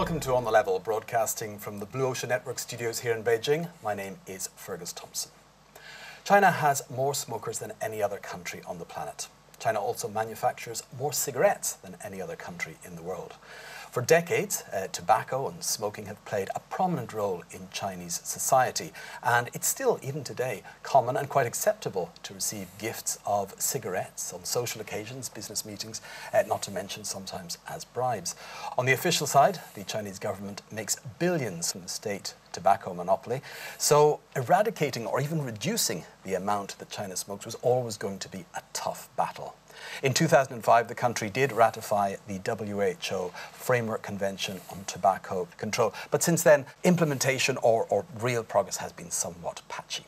Welcome to On the Level, broadcasting from the Blue Ocean Network studios here in Beijing. My name is Fergus Thompson. China has more smokers than any other country on the planet. China also manufactures more cigarettes than any other country in the world. For decades, tobacco and smoking have played a prominent role in Chinese society, and it's still, even today, common and quite acceptable to receive gifts of cigarettes on social occasions, business meetings, not to mention sometimes as bribes. On the official side, the Chinese government makes billions from the state tobacco monopoly, so eradicating or even reducing the amount that China smokes was always going to be a tough battle. In 2005, the country did ratify the WHO Framework Convention on Tobacco Control, but since then, implementation or real progress has been somewhat patchy.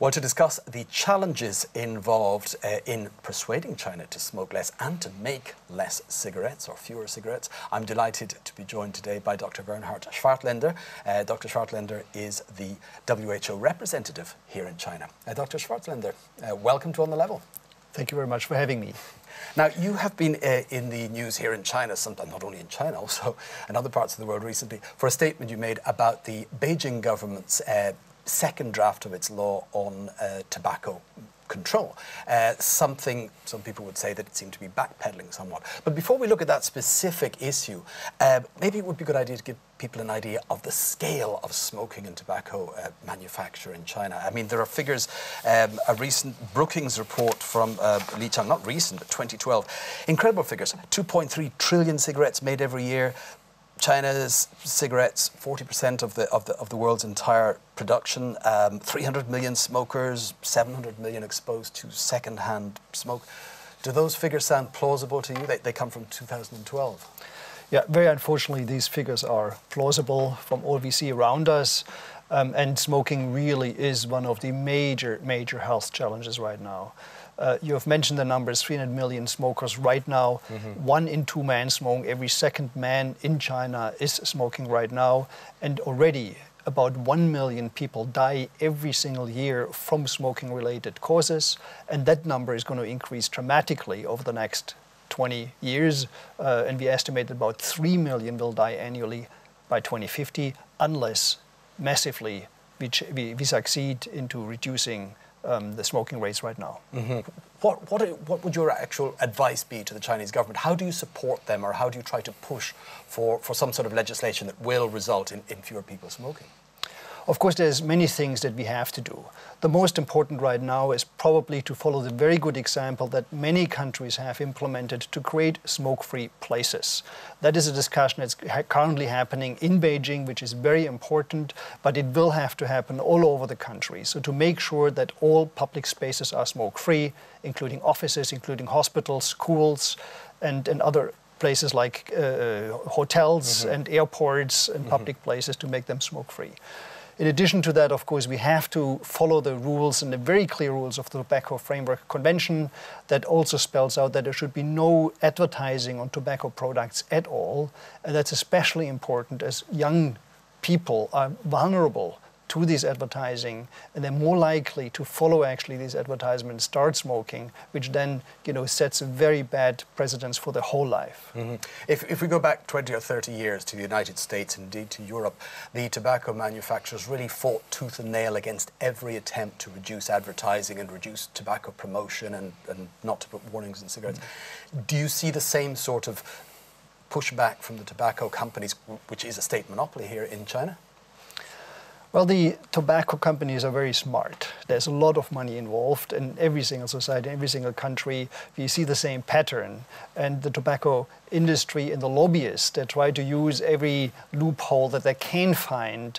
Well, to discuss the challenges involved in persuading China to smoke less and to make less cigarettes or fewer cigarettes, I'm delighted to be joined today by Dr. Bernhard Schwartländer. Dr. Schwartländer is the WHO representative here in China. Dr. Schwartländer, welcome to On the Level. Thank you very much for having me. Now, you have been in the news here in China, sometimes not only in China, also in other parts of the world recently, for a statement you made about the Beijing government's second draft of its law on tobacco control. Something some people would say that it seemed to be backpedaling somewhat. But before we look at that specific issue, maybe it would be a good idea to give people an idea of the scale of smoking and tobacco manufacture in China. I mean, there are figures, a recent Brookings report from Li Chang, not recent, but 2012. Incredible figures, 2.3 trillion cigarettes made every year. China's cigarettes, 40% of the world's entire production, 300 million smokers, 700 million exposed to second-hand smoke. Do those figures sound plausible to you? They come from 2012. Yeah, very unfortunately, these figures are plausible from all we see around us. And smoking really is one of the major health challenges right now. You have mentioned the numbers, 300 million smokers right now. 1 in 2 men smoke. Every second man in China is smoking right now. And already about 1 million people die every single year from smoking-related causes. And that number is going to increase dramatically over the next 20 years. And we estimate that about 3 million will die annually by 2050 unless massively we succeed into reducing the smoking rates right now. What would your actual advice be to the Chinese government? How do you support them, or how do you try to push for some sort of legislation that will result in fewer people smoking? Of course, there's many things that we have to do. The most important right now is probably to follow the very good example that many countries have implemented to create smoke-free places. That is a discussion that's currently happening in Beijing, which is very important, but it will have to happen all over the country. So to make sure that all public spaces are smoke-free, including offices, including hospitals, schools, and other places like hotels and airports and public places, to make them smoke-free. In addition to that, of course, we have to follow the rules and the very clear rules of the Tobacco Framework Convention that also spells out that there should be no advertising on tobacco products at all. And that's especially important as young people are vulnerable to this advertising, and they're more likely to follow actually these advertisements, start smoking, which then sets a very bad precedence for their whole life. If we go back 20 or 30 years to the United States, indeed to Europe, the tobacco manufacturers really fought tooth and nail against every attempt to reduce advertising and reduce tobacco promotion and not to put warnings in cigarettes. Do you see the same sort of pushback from the tobacco companies, which is a state monopoly here in China? Well, the tobacco companies are very smart. There's a lot of money involved in every single society, every single country. We see the same pattern. And the tobacco industry and the lobbyists, they try to use every loophole that they can find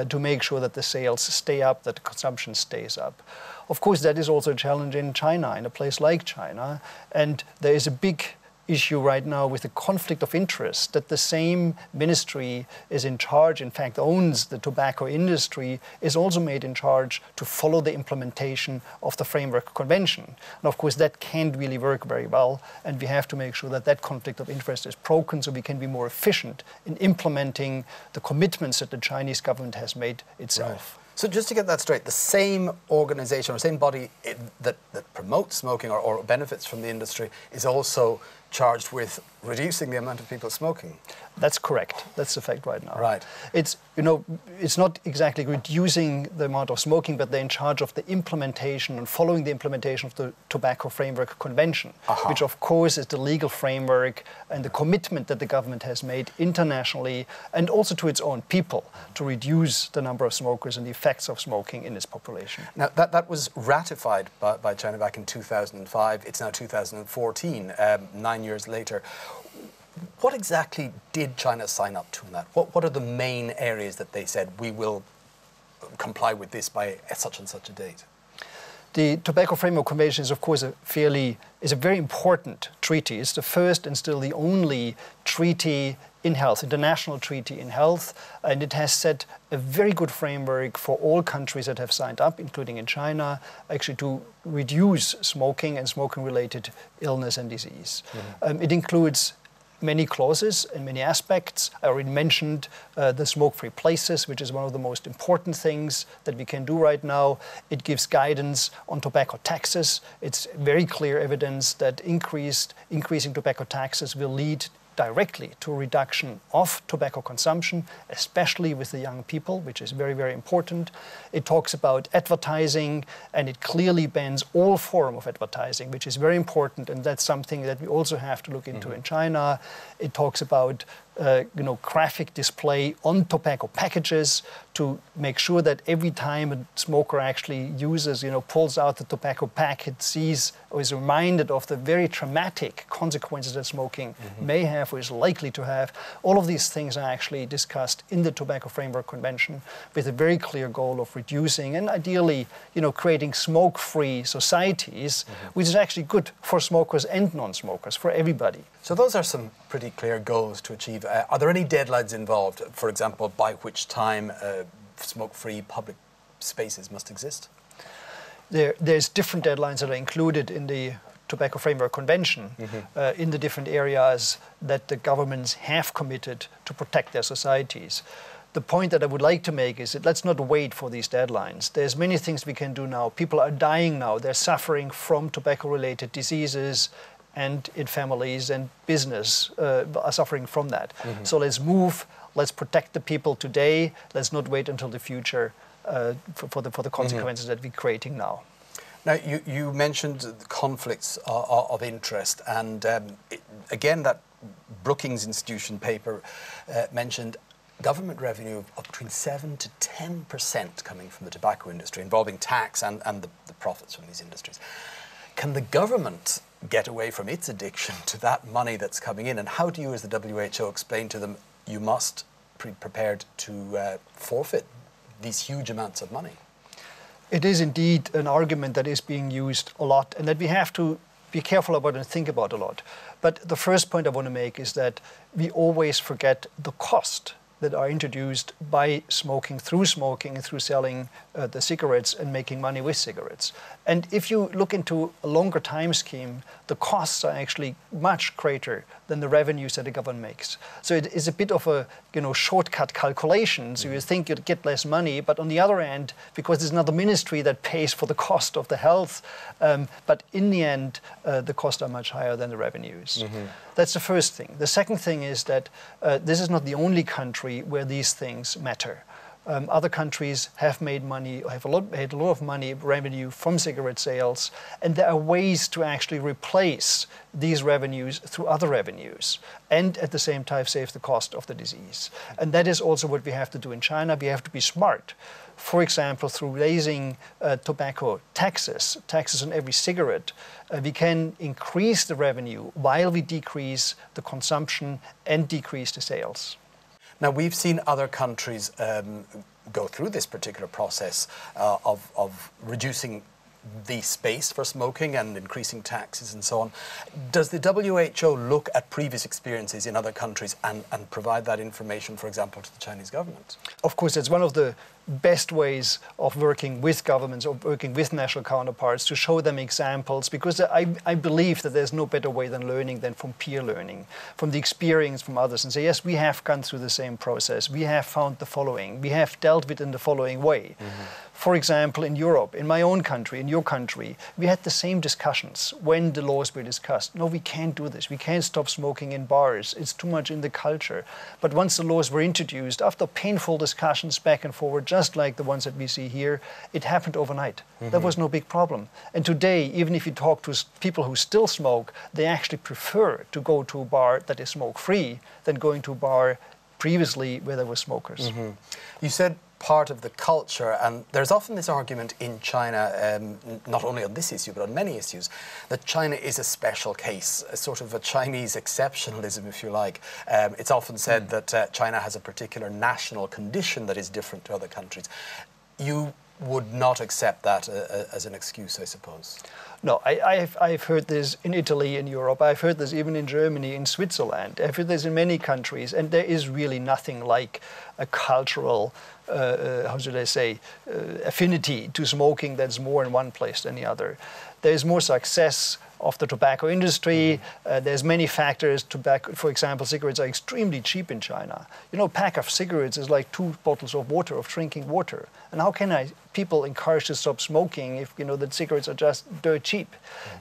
to make sure that the sales stay up, that the consumption stays up. Of course, that is also a challenge in China, in a place like China. And there is a big issue right now with the conflict of interest, that the same ministry is in charge, in fact owns the tobacco industry, is also made in charge to follow the implementation of the Framework Convention. And of course that can't really work very well, and we have to make sure that that conflict of interest is broken so we can be more efficient in implementing the commitments that the Chinese government has made itself. Right. So just to get that straight, the same organization or same body that promotes smoking or benefits from the industry is also charged with reducing the amount of people smoking. That's correct. That's the fact right now. Right. It's, you know, it's not exactly reducing the amount of smoking, but they're in charge of the implementation and following the implementation of the Tobacco Framework Convention, which of course is the legal framework and the commitment that the government has made internationally and also to its own people to reduce the number of smokers and the effects of smoking in its population. Now, that was ratified by China back in 2005. It's now 2014, 9 years later. What exactly did China sign up to in that? What are the main areas that they said we will comply with this by such and such a date? The Tobacco Framework Convention is, of course, a very important treaty. It's the first and still the only treaty in health, international treaty in health, and it has set a very good framework for all countries that have signed up, including in China, actually to reduce smoking and smoking-related illness and disease. It includes many clauses and many aspects. I already mentioned the smoke-free places, which is one of the most important things that we can do right now. It gives guidance on tobacco taxes. It's very clear evidence that increasing tobacco taxes will lead directly to a reduction of tobacco consumption, especially with the young people, which is very, very important. It talks about advertising, and it clearly bans all form of advertising, which is very important, and that's something that we also have to look into in China. It talks about graphic display on tobacco packages to make sure that every time a smoker actually uses, pulls out the tobacco pack, it sees or is reminded of the very traumatic consequences that smoking may have or is likely to have. All of these things are actually discussed in the Tobacco Framework Convention with a very clear goal of reducing and ideally, creating smoke-free societies, which is actually good for smokers and non-smokers, for everybody. So those are some pretty clear goals to achieve. Are there any deadlines involved, for example, by which time smoke-free public spaces must exist? There's different deadlines that are included in the Tobacco Framework Convention in the different areas that the governments have committed to protect their societies. The point that I would like to make is that let's not wait for these deadlines. There's many things we can do now. People are dying now. They're suffering from tobacco-related diseases, and in families and business are suffering from that. So let's move, let's protect the people today, let's not wait until the future for the consequences that we're creating now. Now, you mentioned conflicts of interest, and again, that Brookings Institution paper mentioned government revenue of between 7 to 10% coming from the tobacco industry, involving tax and the profits from these industries. Can the government get away from its addiction to that money that's coming in? And how do you, as the WHO, explain to them you must be prepared to forfeit these huge amounts of money? It is indeed an argument that is being used a lot and that we have to be careful about and think about a lot. But the first point I want to make is that we always forget the cost that are introduced by smoking and through selling the cigarettes and making money with cigarettes. And if you look into a longer time scheme, the costs are actually much greater than the revenues that the government makes. So it is a bit of a shortcut calculation. So you think you'd get less money, but on the other hand, because there's another ministry that pays for the cost of the health, but in the end, the costs are much higher than the revenues. That's the first thing. The second thing is that this is not the only country where these things matter. Other countries have made money, have made a lot of money, revenue from cigarette sales, and there are ways to actually replace these revenues through other revenues, and at the same time save the cost of the disease. And that is also what we have to do in China. We have to be smart. For example, through raising tobacco taxes on every cigarette, we can increase the revenue while we decrease the consumption and decrease the sales. Now, we've seen other countries go through this particular process of reducing the space for smoking and increasing taxes and so on. Does the WHO look at previous experiences in other countries and provide that information, for example, to the Chinese government? Of course, it's one of the best ways of working with governments or working with national counterparts to show them examples, because I believe that there's no better way than learning than from peer learning, from the experience from others, and say, yes, we have gone through the same process, we have found the following, we have dealt with it in the following way. For example, in Europe, in my own country, in your country, we had the same discussions when the laws were discussed. No, we can't do this. We can't stop smoking in bars. It's too much in the culture. But once the laws were introduced, after painful discussions back and forward, just like the ones that we see here, it happened overnight. That was no big problem. And today, even if you talk to people who still smoke, they actually prefer to go to a bar that is smoke-free than going to a bar previously where there were smokers. You said part of the culture, and there's often this argument in China, not only on this issue but on many issues, that China is a special case, a sort of a Chinese exceptionalism, if you like. It's often said that China has a particular national condition that is different to other countries. You would not accept that as an excuse, I suppose. No, I've heard this in Italy, in Europe. I've heard this even in Germany, in Switzerland. I've heard this in many countries, and there is really nothing like a cultural, how should I say, affinity to smoking that's more in one place than the other. There's more success of the tobacco industry. There's many factors. Tobacco, for example, cigarettes are extremely cheap in China. You know, a pack of cigarettes is like 2 bottles of water, of drinking water. And how can people encourage to stop smoking if, you know, that cigarettes are just dirt cheap?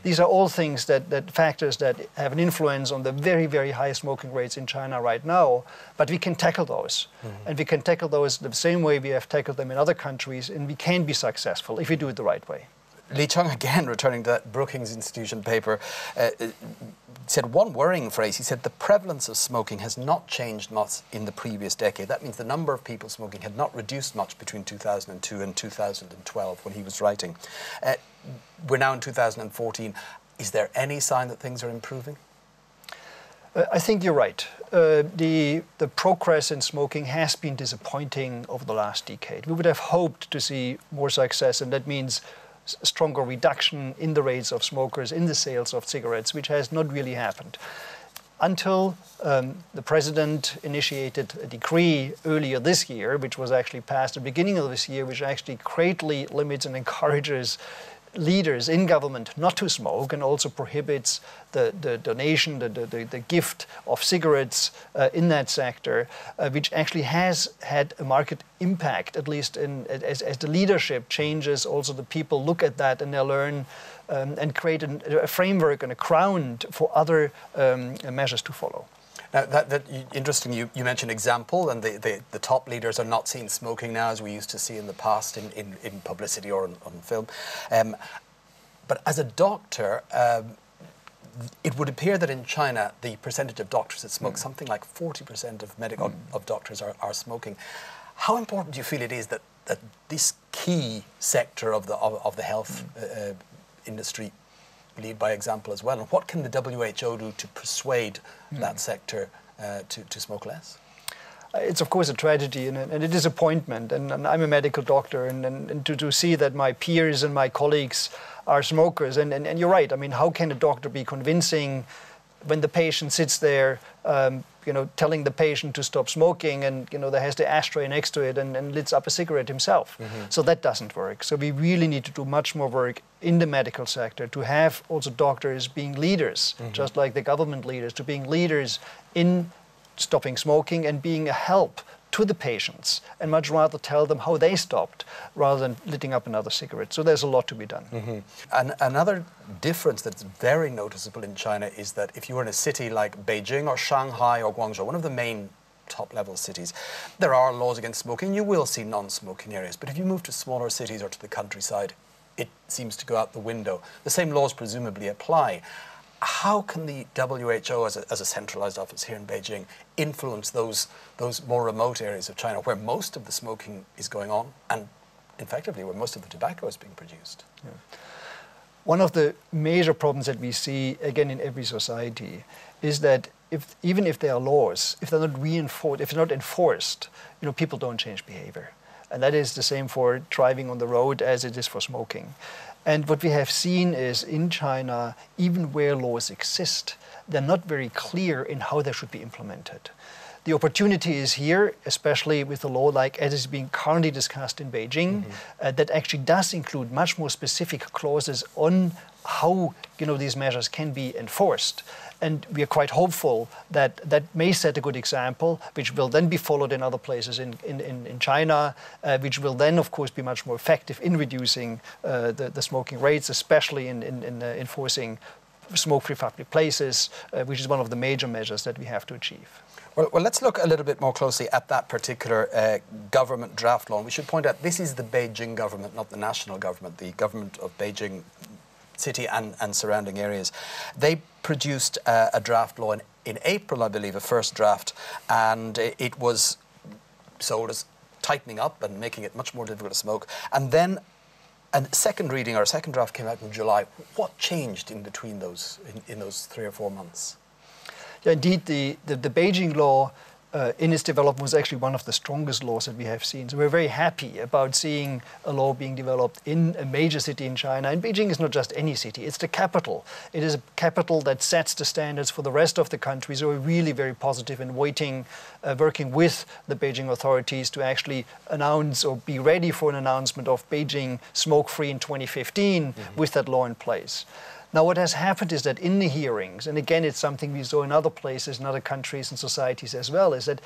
These are all things factors that have an influence on the very, very high smoking rates in China right now. But we can tackle those. And we can tackle those the same way we have tackled them in other countries, and we can be successful if we do it the right way. Li Chung, again, returning to that Brookings Institution paper, said one worrying phrase. He said the prevalence of smoking has not changed much in the previous decade. That means the number of people smoking had not reduced much between 2002 and 2012 when he was writing. We're now in 2014. Is there any sign that things are improving? I think you're right. The progress in smoking has been disappointing over the last decade. We would have hoped to see more success, and that means stronger reduction in the rates of smokers, in the sales of cigarettes, which has not really happened. Until the president initiated a decree earlier this year, which was actually passed at the beginning of this year, which actually greatly limits and encourages leaders in government not to smoke, and also prohibits the donation, the gift of cigarettes in that sector, which actually has had a market impact, at least as the leadership changes. Also the people look at that and they learn and create a framework and a ground for other measures to follow. Now, interesting, you mentioned example, and the top leaders are not seen smoking now as we used to see in the past in publicity or on film. But as a doctor, it would appear that in China, the percentage of doctors that smoke, something like 40% of doctors are smoking. How important do you feel it is that this key sector of the health industry lead by example as well? And what can the WHO do to persuade that sector to smoke less? It's of course a tragedy and a disappointment, and I'm a medical doctor, and to see that my peers and my colleagues are smokers, and you're right. I mean, how can a doctor be convincing when the patient sits there, telling the patient to stop smoking, and there has the ashtray next to it, and lights up a cigarette himself? So that doesn't work. So we really need to do much more work in the medical sector to have also doctors being leaders, just like the government leaders, to being leaders in stopping smoking and being a help to the patients, and much rather tell them how they stopped rather than lighting up another cigarette. So there's a lot to be done. And another difference that's very noticeable in China is that if you were in a city like Beijing or Shanghai or Guangzhou, one of the main top-level cities, there are laws against smoking. You will see non-smoking areas. But if you move to smaller cities or to the countryside, it seems to go out the window. The same laws presumably apply. How can the WHO, as a centralized office here in Beijing, influence those more remote areas of China where most of the smoking is going on, and effectively where most of the tobacco is being produced? Yeah. One of the major problems that we see, again, in every society is that even if there are laws, if they're not reinforced, if they're not enforced, people don't change behavior. And that is the same for driving on the road as it is for smoking. And what we have seen is in China, even where laws exist, they're not very clear in how they should be implemented. the opportunity is here, especially with a law like as is being currently discussed in Beijing, that actually does include much more specific clauses on how these measures can be enforced. And we are quite hopeful that that may set a good example, which will then be followed in other places in China, which will then, of course, be much more effective in reducing the smoking rates, especially in enforcing smoke-free public places, which is one of the major measures that we have to achieve. Well, let's look a little bit more closely at that particular government draft law. And we should point out this is the Beijing government, not the national government, the government of Beijing City and surrounding areas. They produced a draft law in April, I believe, a first draft, and it was sold as tightening up and making it much more difficult to smoke. And then a second reading or a second draft came out in July. What changed in between those, in those 3 or 4 months? Yeah, indeed, the Beijing law in its development was actually one of the strongest laws that we have seen. So we're very happy about seeing a law being developed in a major city in China. And Beijing is not just any city, it's the capital. It is a capital that sets the standards for the rest of the country. So we're really very positive in working with the Beijing authorities to actually announce or be ready for an announcement of Beijing smoke-free in 2015 with that law in place. Now, what has happened is that in the hearings, and again, it's something we saw in other places, in other countries and societies as well, is that,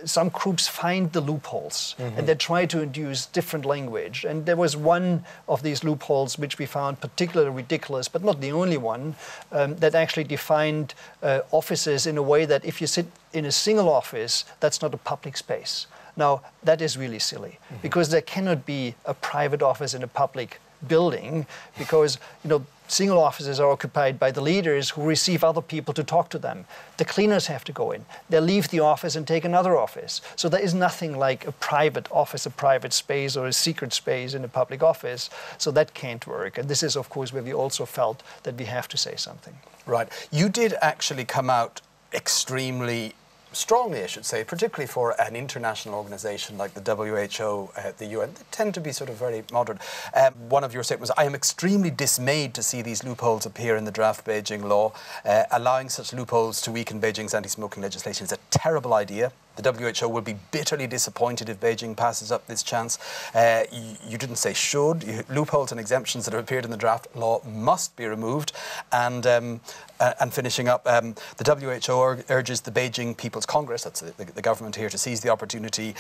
some groups find the loopholes and they try to induce different language. And there was one of these loopholes which we found particularly ridiculous, but not the only one, that actually defined offices in a way that if you sit in a single office, that's not a public space. Now, that is really silly because there cannot be a private office in a public building because, single offices are occupied by the leaders who receive other people to talk to them. The cleaners have to go in. They leave the office and take another office. So there is nothing like a private office, a private space or a secret space in a public office. So that can't work. And this is, of course, where we also felt that we have to say something. Right. You did actually come out extremely strongly, I should say, particularly for an international organization like the WHO, the UN. They tend to be sort of very moderate. One of your statements, I am extremely dismayed to see these loopholes appear in the draft Beijing law. Allowing such loopholes to weaken Beijing's anti-smoking legislation is a terrible idea. The WHO will be bitterly disappointed if Beijing passes up this chance. You didn't say should. Loopholes and exemptions that have appeared in the draft law must be removed. And finishing up, the WHO urges the Beijing People's Congress, that's the government here, to seize the opportunity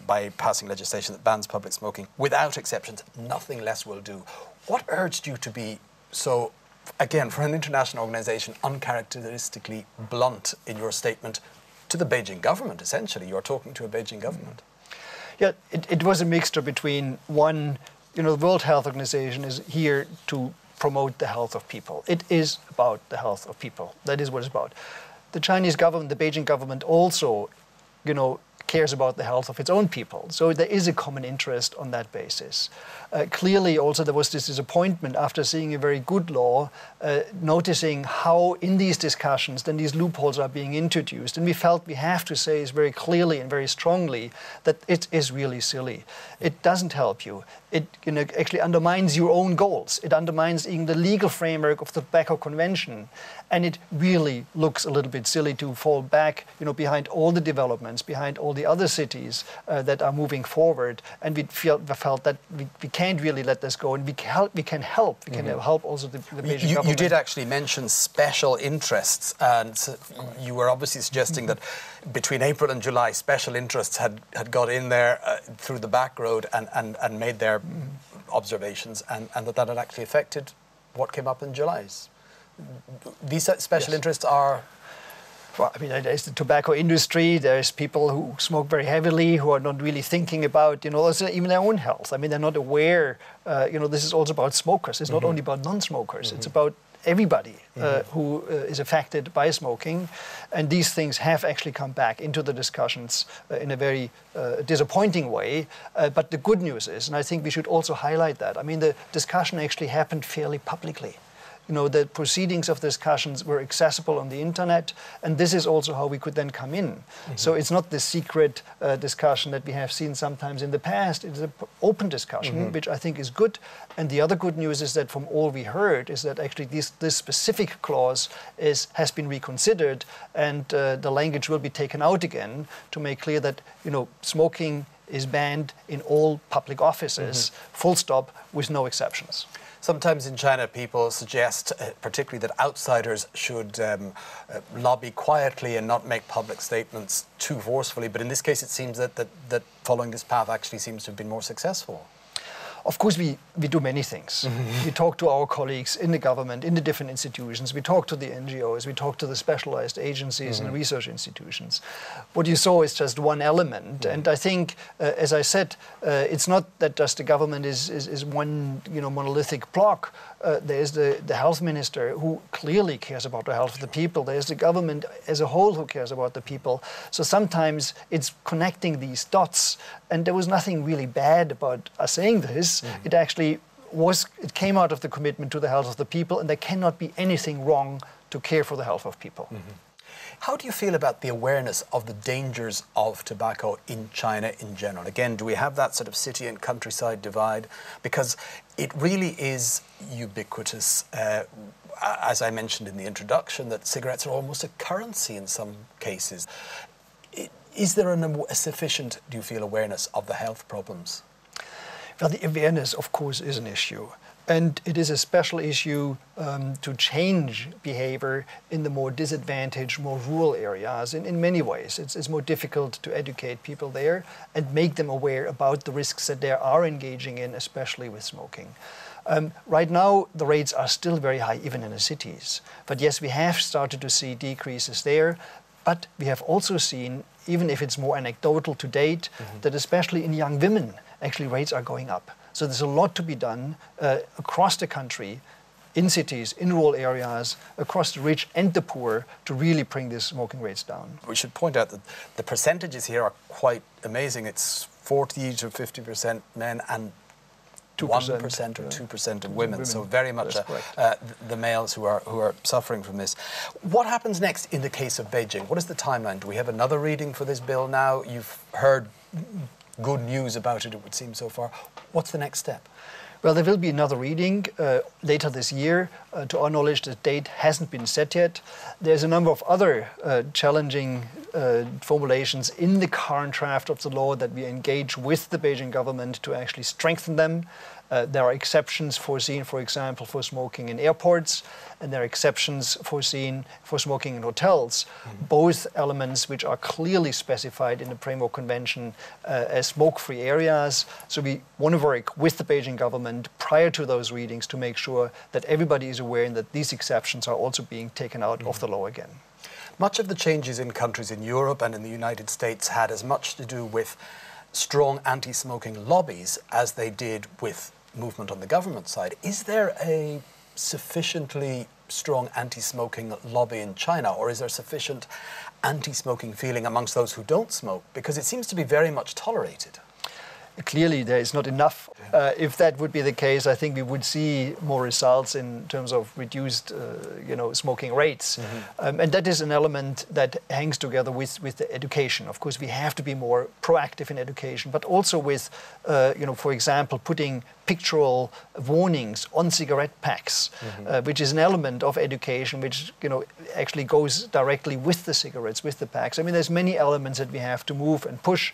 by passing legislation that bans public smoking without exceptions. Nothing less will do. What urged you to be so, again, for an international organisation, uncharacteristically blunt in your statement to the Beijing government, essentially? You're talking to a Beijing government. Yeah, it was a mixture between one, the World Health Organization is here to promote the health of people. It is about the health of people. That is what it's about. The Chinese government, the Beijing government also, cares about the health of its own people. So there is a common interest on that basis. Clearly also there was this disappointment after seeing a very good law, noticing how in these discussions then these loopholes are being introduced. And we felt we have to say very clearly and very strongly that it is really silly. It doesn't help you. It actually undermines your own goals. It undermines even the legal framework of the Tobacco Convention. And it really looks a little bit silly to fall back, behind all the developments, behind all the other cities that are moving forward. And we felt that we can't really let this go. And we can help also the Beijing government. You did actually mention special interests. And you were obviously suggesting that between April and July, special interests had got in there through the back road and made their observations, and that had actually affected what came up in July. These special interests are... Well, there's the tobacco industry, there's people who smoke very heavily, who are not really thinking about, even their own health. They're not aware, this is also about smokers. It's not only about non-smokers, it's about everybody who is affected by smoking. And these things have actually come back into the discussions in a very disappointing way. But the good news is, and I think we should also highlight that, the discussion actually happened fairly publicly. the proceedings of discussions were accessible on the internet, and this is also how we could then come in. So it's not the secret discussion that we have seen sometimes in the past. It's an open discussion, which I think is good. And the other good news is that from all we heard is that actually this specific clause has been reconsidered, and the language will be taken out again to make clear that smoking is banned in all public offices, full stop, with no exceptions. Sometimes in China, people suggest, particularly that outsiders should lobby quietly and not make public statements too forcefully. But in this case, it seems that following this path actually seems to have been more successful. Of course, we do many things. We talk to our colleagues in the government, in the different institutions. We talk to the NGOs. We talk to the specialized agencies and research institutions. What you saw is just one element. And I think, as I said, it's not that just the government is one monolithic block. There's the health minister who clearly cares about the health of the people. There's the government as a whole who cares about the people. So sometimes it's connecting these dots. And there was nothing really bad about us saying this. It actually it came out of the commitment to the health of the people, and there cannot be anything wrong to care for the health of people. How do you feel about the awareness of the dangers of tobacco in China in general? Again, do we have that sort of city and countryside divide? Because it really is ubiquitous. As I mentioned in the introduction, that cigarettes are almost a currency in some cases. Is there a sufficient, do you feel, awareness of the health problems? Well, the awareness, of course, is an issue. And it is a special issue to change behavior in the more disadvantaged, more rural areas. In many ways, it's more difficult to educate people there and make them aware about the risks that they are engaging in, especially with smoking. Right now, the rates are still very high, even in the cities. But yes, we have started to see decreases there. But we have also seen, even if it's more anecdotal to date, that especially in young women, actually rates are going up. So there's a lot to be done across the country, in cities, in rural areas, across the rich and the poor, to really bring these smoking rates down. We should point out that the percentages here are quite amazing. It's 40 to 50% men and 1% or 2% of women. So very much the males who are suffering from this. What happens next in the case of Beijing? What is the timeline? Do we have another reading for this bill now? You've heard good news about it would seem so far. What's the next step? Well, there will be another reading later this year. To our knowledge, the date hasn't been set yet. There's a number of other challenging formulations in the current draft of the law that we engage with the Beijing government to actually strengthen them. There are exceptions foreseen, for example, for smoking in airports, and there are exceptions foreseen for smoking in hotels. Both elements which are clearly specified in the Framework Convention as smoke-free areas. So we want to work with the Beijing government prior to those readings to make sure that everybody is aware and that these exceptions are also being taken out of the law again. Much of the changes in countries in Europe and in the United States had as much to do with strong anti-smoking lobbies as they did with movement on the government side. Is there a sufficiently strong anti-smoking lobby in China, or is there sufficient anti-smoking feeling amongst those who don't smoke? Because it seems to be very much tolerated. Clearly, there is not enough. If that would be the case, I think we would see more results in terms of reduced, smoking rates. And that is an element that hangs together with the education. Of course, we have to be more proactive in education, but also with, for example, putting pictorial warnings on cigarette packs, which is an element of education, which actually goes directly with the cigarettes, with the packs. I mean, there's many elements that we have to move and push.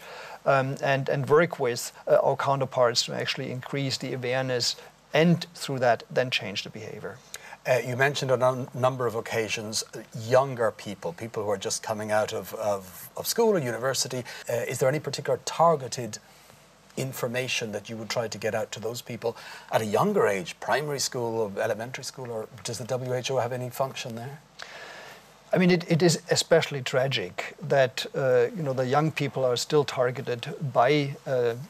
And work with our counterparts to actually increase the awareness and through that then change the behavior. You mentioned on a number of occasions younger people who are just coming out of school or university. Is there any particular targeted information that you would try to get out to those people at a younger age, primary school or elementary school, or does the WHO have any function there? I mean, it is especially tragic that the young people are still targeted by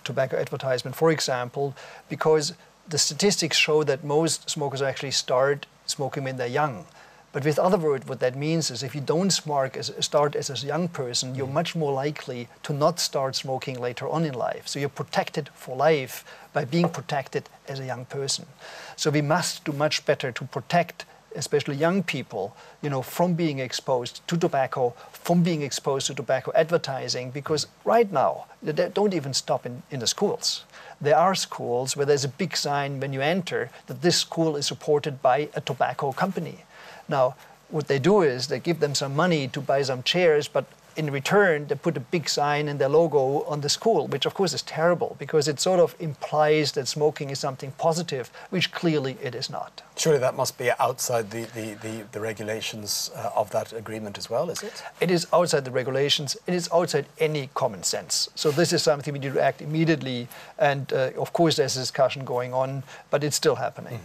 tobacco advertisement, for example, because the statistics show that most smokers actually start smoking when they're young. But with other words, what that means is if you don't start as a young person, you're much more likely to not start smoking later on in life. So you're protected for life by being protected as a young person. So we must do much better to protect especially young people, from being exposed to tobacco, from being exposed to tobacco advertising, because right now, they don't even stop in the schools. There are schools where there's a big sign when you enter that this school is supported by a tobacco company. Now, what they do is they give them some money to buy some chairs, but in return, they put a big sign and their logo on the school, which of course is terrible because it sort of implies that smoking is something positive, which clearly it is not. Surely that must be outside the regulations of that agreement as well, is it? It is outside the regulations. It is outside any common sense. So this is something we need to act immediately. And of course, there's a discussion going on, but it's still happening.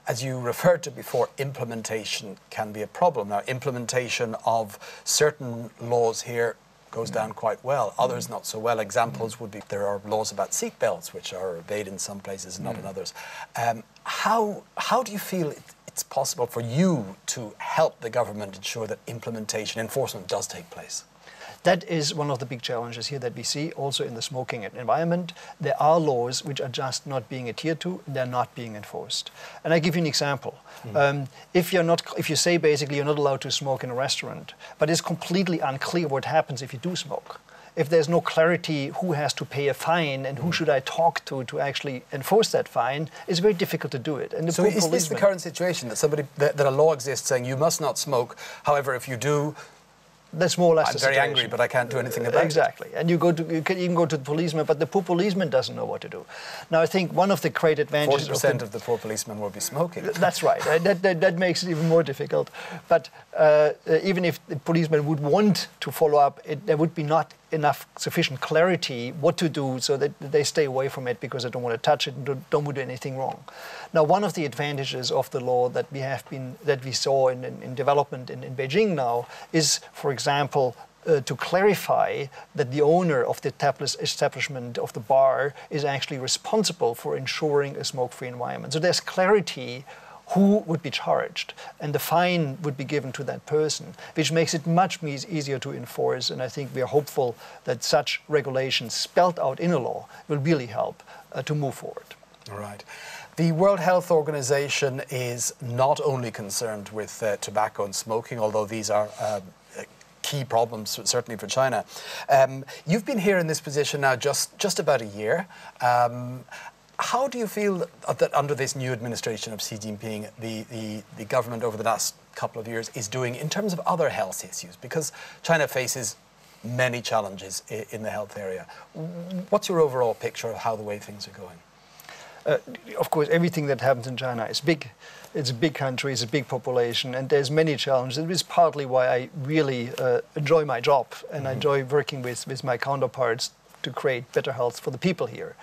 As you referred to before, implementation can be a problem. Now, implementation of certain laws here goes down quite well, others not so well. Examples would be there are laws about seat belts which are obeyed in some places and not in others. How do you feel it's possible for you to help the government ensure that implementation, enforcement does take place? That is one of the big challenges here that we see also in the smoking environment. There are laws which are just not being adhered to, and they're not being enforced. And I give you an example. If you say basically you're not allowed to smoke in a restaurant, but it's completely unclear what happens if you do smoke. If there's no clarity who has to pay a fine and who should I talk to actually enforce that fine, it's very difficult to do it. And so is this the current situation, that a law exists saying you must not smoke, however if you do, that's more or less the situation. I'm very angry, but I can't do anything about it. Exactly. And you can even go to the policeman, but the poor policeman doesn't know what to do. Now, I think one of the great advantages 40% of the poor policemen will be smoking. That's right. That makes it even more difficult. But even if the policeman would want to follow up, there would be not enough sufficient clarity what to do so that they stay away from it because they don't want to touch it and don't want to do anything wrong. Now, one of the advantages of the law that we saw in development in Beijing now is, for example, to clarify that the owner of the establishment of the bar is actually responsible for ensuring a smoke-free environment. So there's clarity who would be charged, and the fine would be given to that person, which makes it much easier to enforce. And I think we are hopeful that such regulations spelled out in a law will really help to move forward. All right. The World Health Organization is not only concerned with tobacco and smoking, although these are key problems, certainly for China. You've been here in this position now just about a year. How do you feel that under this new administration of Xi Jinping, the government over the last couple of years is doing in terms of other health issues? Because China faces many challenges in the health area. What's your overall picture of how the way things are going? Of course, everything that happens in China is big. It's a big country, it's a big population, and there's many challenges. It is partly why I really enjoy my job, and I enjoy working with my counterparts to create better health for the people here.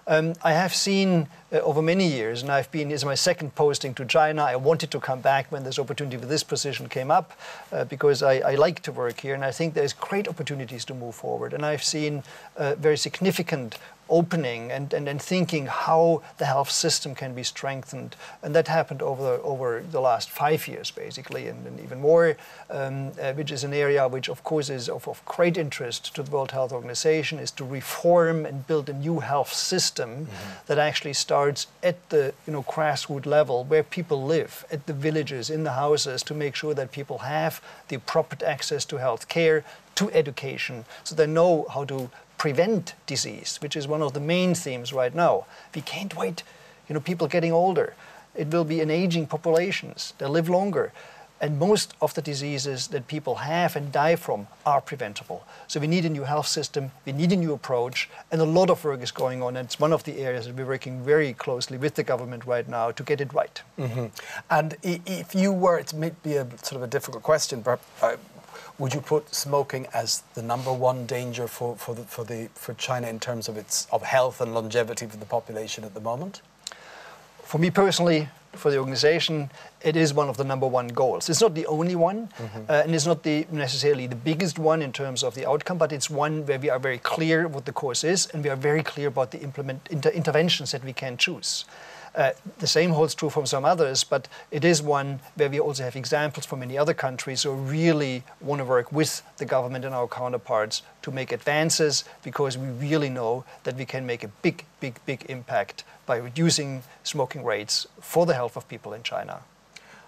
I have seen over many years, and it's my second posting to China. I wanted to come back when this opportunity for this position came up because I like to work here, and I think there's great opportunities to move forward. And I've seen very significant opening and thinking how the health system can be strengthened. And that happened over the last 5 years, basically, and even more, which is an area which, of course, is of great interest to the World Health Organization, is to reform and build a new health system that actually starts at the grassroots level where people live, at the villages, in the houses, to make sure that people have the appropriate access to health care, to education, so they know how to prevent disease, which is one of the main themes right now. We can't wait. People getting older. It will be an aging populations. They live longer. And most of the diseases that people have and die from are preventable. So we need a new health system, we need a new approach, and a lot of work is going on. And it's one of the areas that we're working very closely with the government right now to get it right. And if you were, it may be a sort of a difficult question, but would you put smoking as the #1 danger for China in terms of health and longevity for the population at the moment? For me personally, for the organization, it is one of the #1 goals. It's not the only one, and it's not necessarily the biggest one in terms of the outcome, but it's one where we are very clear what the course is, and we are very clear about the interventions that we can choose. The same holds true for some others, but it is one where we also have examples from many other countries who really want to work with the government and our counterparts to make advances, because we really know that we can make a big, big, big impact by reducing smoking rates for the health of people in China.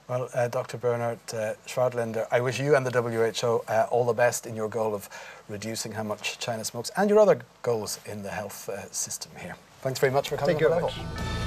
Well, Dr. Bernhard Schwartländer, I wish you and the WHO all the best in your goal of reducing how much China smokes and your other goals in the health system here. Thanks very much for coming Thank you on very The Level. much.